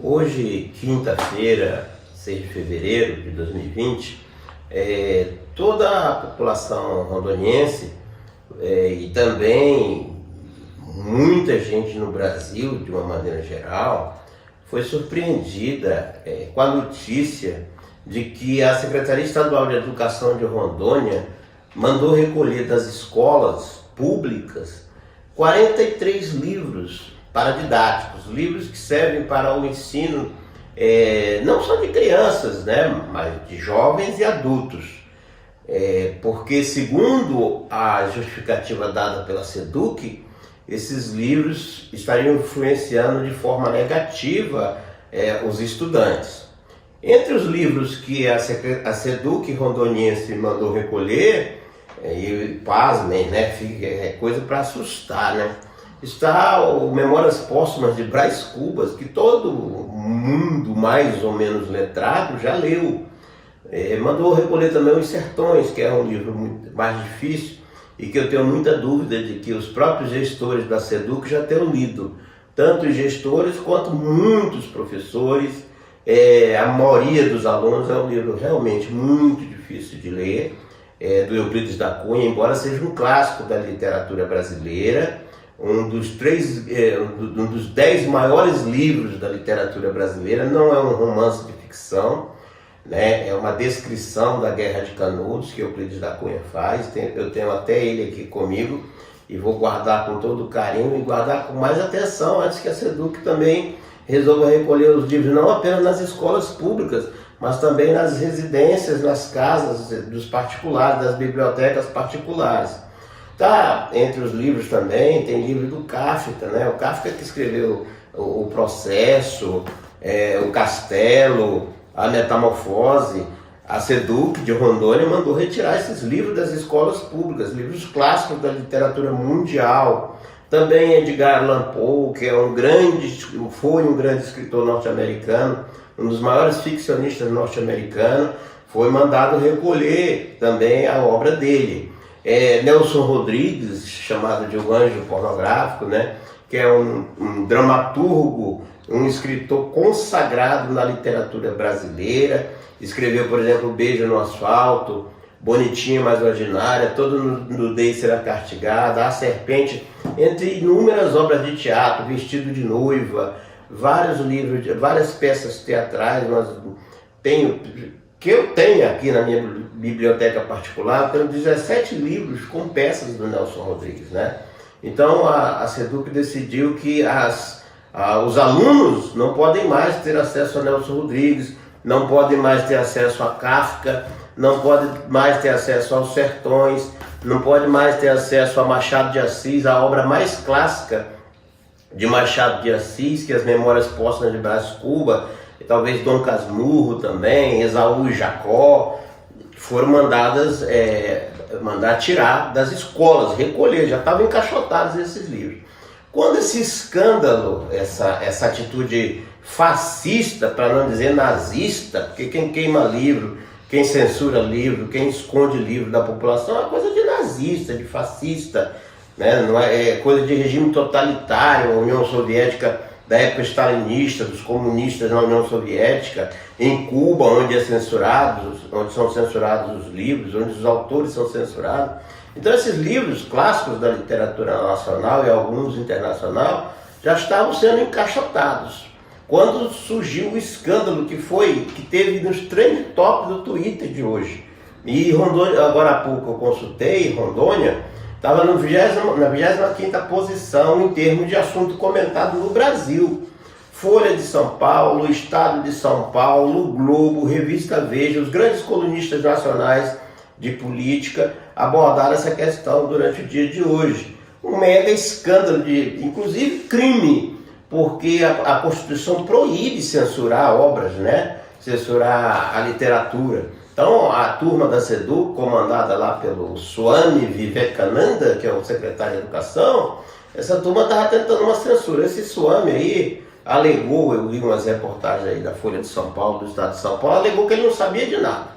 Hoje, quinta-feira, 6 de fevereiro de 2020, toda a população rondoniense e também muita gente no Brasil, de uma maneira geral, foi surpreendida com a notícia de que a Secretaria Estadual de Educação de Rondônia mandou recolher das escolas públicas 43 livros paradidáticos, livros que servem para o ensino não só de crianças, né, mas de jovens e adultos. Porque, segundo a justificativa dada pela SEDUC, esses livros estariam influenciando de forma negativa os estudantes. Entre os livros que a SEDUC rondoniense mandou recolher, e pasmem, né, é coisa para assustar, né? Está o Memórias Póstumas de Brás Cubas, que todo mundo mais ou menos letrado já leu. Mandou recolher também Os Sertões, que é um livro muito mais difícil e que eu tenho muita dúvida de que os próprios gestores da SEDUC já tenham lido. Tanto os gestores quanto muitos professores, a maioria dos alunos. É um livro realmente muito difícil de ler, do Euclides da Cunha, embora seja um clássico da literatura brasileira, um dos 10 maiores livros da literatura brasileira. Não é um romance de ficção, né? É uma descrição da Guerra de Canudos que Euclides da Cunha faz. Eu tenho até ele aqui comigo e vou guardar com todo carinho e guardar com mais atenção antes que a SEDUC também resolva recolher os livros, não apenas nas escolas públicas, mas também nas residências, nas casas dos particulares, das bibliotecas particulares. Tá, entre os livros também tem livro do Kafka, né? O Kafka que escreveu o Processo, o Castelo, a Metamorfose. A SEDUC de Rondônia mandou retirar esses livros das escolas públicas, livros clássicos da literatura mundial. Também Edgar Allan Poe, que foi um grande escritor norte-americano, um dos maiores ficcionistas norte-americanos, foi mandado recolher também a obra dele. Nelson Rodrigues, chamado de O Anjo Pornográfico, né, que é um dramaturgo, um escritor consagrado na literatura brasileira. Escreveu, por exemplo, Beijo no Asfalto, Bonitinha Mas Ordinária, Todo Nudez Será Castigada, A Serpente, entre inúmeras obras de teatro, Vestido de Noiva, vários livros, várias peças teatrais. Que eu tenho aqui na minha biblioteca particular, eu tenho 17 livros com peças do Nelson Rodrigues, né? Então a SEDUC decidiu que os alunos não podem mais ter acesso a Nelson Rodrigues, não podem mais ter acesso a Kafka, não podem mais ter acesso aos Sertões, não podem mais ter acesso a Machado de Assis, a obra mais clássica de Machado de Assis, que é As Memórias Póstumas de Brás Cubas, e talvez Dom Casmurro também, Esaú e Jacó, foram mandar tirar das escolas, recolher, já estavam encaixotados esses livros. Quando esse escândalo, essa atitude fascista, para não dizer nazista, porque quem queima livro, quem censura livro, quem esconde livro da população é coisa de nazista, de fascista, né? Não é coisa de regime totalitário. A União Soviética da época stalinista, dos comunistas na União Soviética, em Cuba, onde são censurados os livros, onde os autores são censurados. Então esses livros clássicos da literatura nacional e alguns internacional já estavam sendo encaixotados. Quando surgiu o escândalo que teve nos trend top do Twitter de hoje. E Rondônia, agora há pouco eu consultei, Rondônia estava na 25ª posição em termos de assunto comentado no Brasil. Folha de São Paulo, Estado de São Paulo, Globo, Revista Veja, os grandes colunistas nacionais de política abordaram essa questão durante o dia de hoje. Um mega escândalo, inclusive crime, porque a Constituição proíbe censurar obras, né? Censurar a literatura. Então a turma da SEDUC, comandada lá pelo Swami Vivekananda, que é o secretário de Educação, essa turma estava tentando uma censura. Esse Swami aí alegou, eu li umas reportagens aí da Folha de São Paulo, do Estado de São Paulo, alegou que ele não sabia de nada.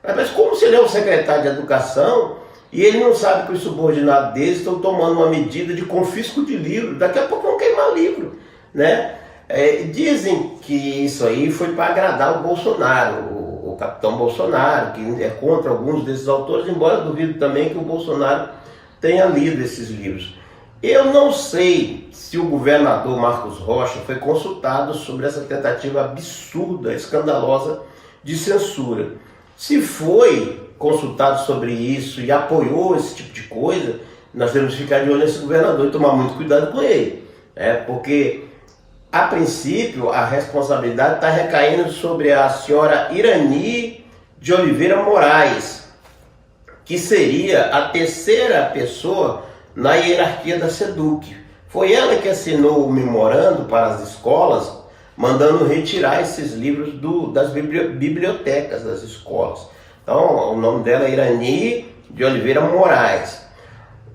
Mas como se ele é o secretário de Educação e ele não sabe que os subordinados dele estão tomando uma medida de confisco de livro, daqui a pouco vão queimar livro, né? Dizem que isso aí foi para agradar o Bolsonaro, o capitão Bolsonaro, que é contra alguns desses autores, embora duvido também que o Bolsonaro tenha lido esses livros. Eu não sei se o governador Marcos Rocha foi consultado sobre essa tentativa absurda, escandalosa de censura. Se foi consultado sobre isso e apoiou esse tipo de coisa, nós temos que ficar de olho nesse governador e tomar muito cuidado com ele, porque a princípio a responsabilidade está recaindo sobre a senhora Irani de Oliveira Moraes, que seria a terceira pessoa na hierarquia da SEDUC. Foi ela que assinou o memorando para as escolas, mandando retirar esses livros das bibliotecas das escolas. Então, o nome dela é Irani de Oliveira Moraes.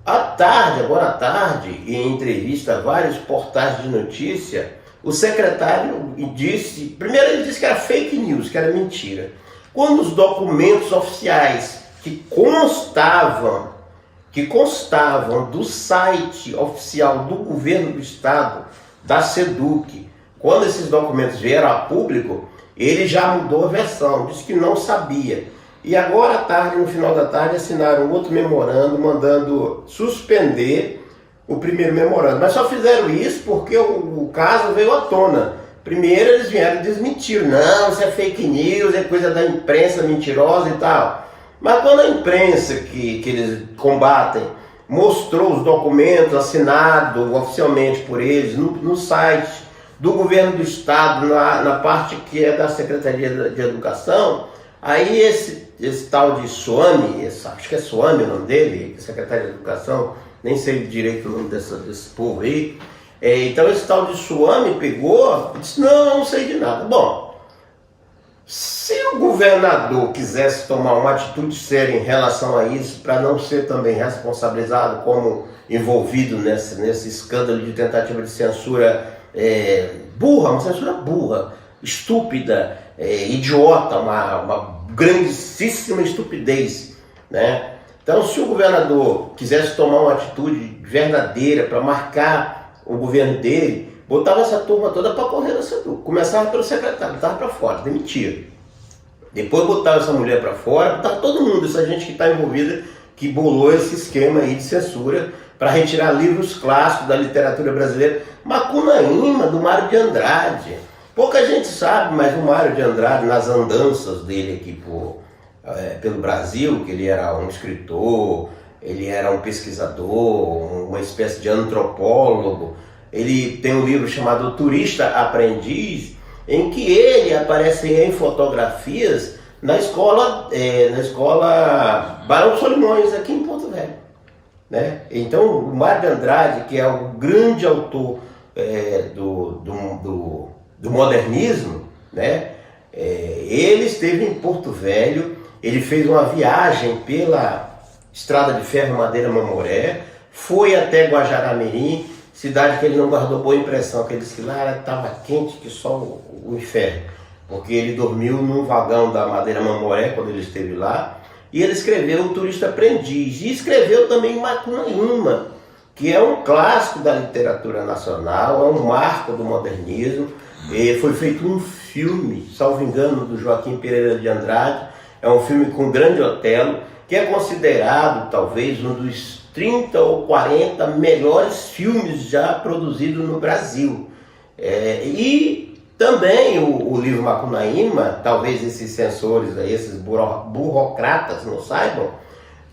Agora à tarde, em entrevista a vários portais de notícia, o secretário disse, primeiro ele disse que era fake news, que era mentira. Quando os documentos oficiais que constavam do site oficial do governo do estado, da SEDUC, quando esses documentos vieram a público, ele já mudou a versão, disse que não sabia. E agora à tarde, no final da tarde, assinaram outro memorando, mandando suspender o primeiro memorando. Mas só fizeram isso porque o caso veio à tona. Primeiro eles vieram e desmentiram. Não, isso é fake news, é coisa da imprensa mentirosa e tal. Mas quando a imprensa que eles combatem mostrou os documentos assinados oficialmente por eles no site do governo do estado, na parte que é da Secretaria de Educação, aí esse tal de Suami, acho que é Suami o nome dele, secretário de Educação, nem sei direito o nome desse povo aí. Então esse tal de Suami pegou e disse, não sei de nada. Bom, se o governador quisesse tomar uma atitude séria em relação a isso, para não ser também responsabilizado como envolvido nesse escândalo de tentativa de censura burra, uma censura burra, estúpida, idiota, uma grandíssima estupidez, né? Então, se o governador quisesse tomar uma atitude verdadeira para marcar o governo dele, botava essa turma toda para correr na SEDUC. Começava pelo secretário, botava para fora, demitia. Depois botava essa mulher para fora, botava todo mundo, essa gente que está envolvida, que bolou esse esquema aí de censura para retirar livros clássicos da literatura brasileira. Macunaíma, do Mário de Andrade. Pouca gente sabe, mas o Mário de Andrade, nas andanças dele aqui pelo Brasil, que ele era um escritor, ele era um pesquisador, uma espécie de antropólogo. Ele tem um livro chamado Turista Aprendiz, em que ele aparece em fotografias na escola Barão de Solimões, aqui em Porto Velho, né? Então, o Mário de Andrade, que é o grande autor do modernismo, né? Ele esteve em Porto Velho, ele fez uma viagem pela Estrada de Ferro Madeira Mamoré, foi até Guajará-Mirim, cidade que ele não guardou boa impressão, que ele disse que lá estava quente que só o inferno, porque ele dormiu num vagão da Madeira Mamoré quando ele esteve lá, e ele escreveu O Turista Aprendiz, e escreveu também Macunaíma, que é um clássico da literatura nacional, é um marco do modernismo. Foi feito um filme, salvo engano, do Joaquim Pereira de Andrade, é um filme com grande Otelo, que é considerado talvez um dos 30 ou 40 melhores filmes já produzidos no Brasil. E também o livro Macunaíma, talvez esses censores, esses burocratas não saibam,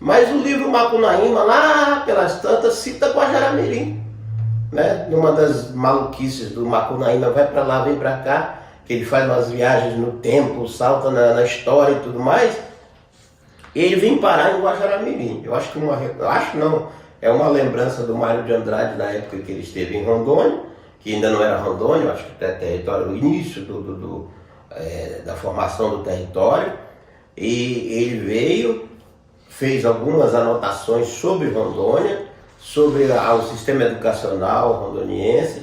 mas o livro Macunaíma, lá pelas tantas, cita Guajará-Mirim, né? Numa das maluquices do Macunaíma, vai para lá, vem para cá, que ele faz umas viagens no tempo, salta na história e tudo mais, ele vem parar em Guajará-Mirim. Eu acho que é uma lembrança do Mário de Andrade na época que ele esteve em Rondônia, que ainda não era Rondônia, eu acho que até território, o início da formação do território, e ele veio, fez algumas anotações sobre Rondônia, sobre o sistema educacional rondoniense,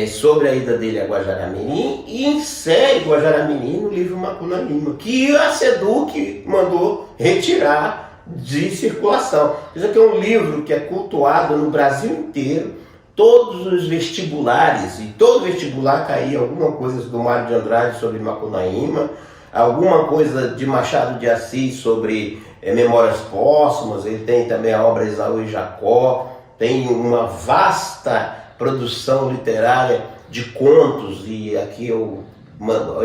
sobre a ida dele a Guajará-Mirim, e insere Guajará-Mirim no livro Macunaíma, que a SEDUC mandou retirar de circulação. Isso aqui é um livro que é cultuado no Brasil inteiro. todos os vestibulares, e todo vestibular caía alguma coisa do Mário de Andrade sobre Macunaíma, alguma coisa de Machado de Assis sobre Memórias Póstumas. Ele tem também a obra Esaú e Jacó, tem uma vasta produção literária de contos, e aqui eu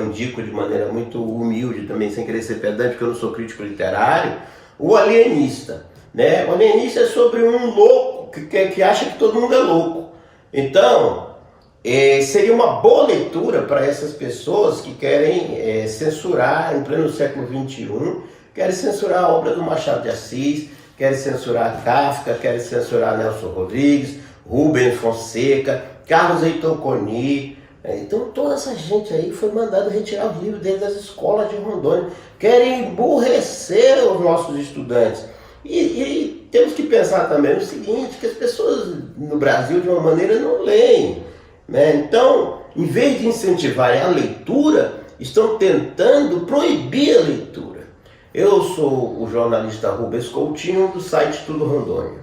indico de maneira muito humilde, também sem querer ser pedante, porque eu não sou crítico literário, O Alienista. Né? O Alienista é sobre um louco que acha que todo mundo é louco. Então, seria uma boa leitura para essas pessoas que querem censurar, em pleno século XXI, querem censurar a obra do Machado de Assis, querem censurar Kafka, querem censurar Nelson Rodrigues, Rubens Fonseca, Carlos Heitor Coni. Então toda essa gente aí foi mandado retirar os livros deles das escolas de Rondônia. Querem emburrecer os nossos estudantes. E temos que pensar também no seguinte, que as pessoas no Brasil de uma maneira não leem. Né? Então, em vez de incentivarem a leitura, estão tentando proibir a leitura. Eu sou o jornalista Rubens Coutinho, do site Tudo Rondônia.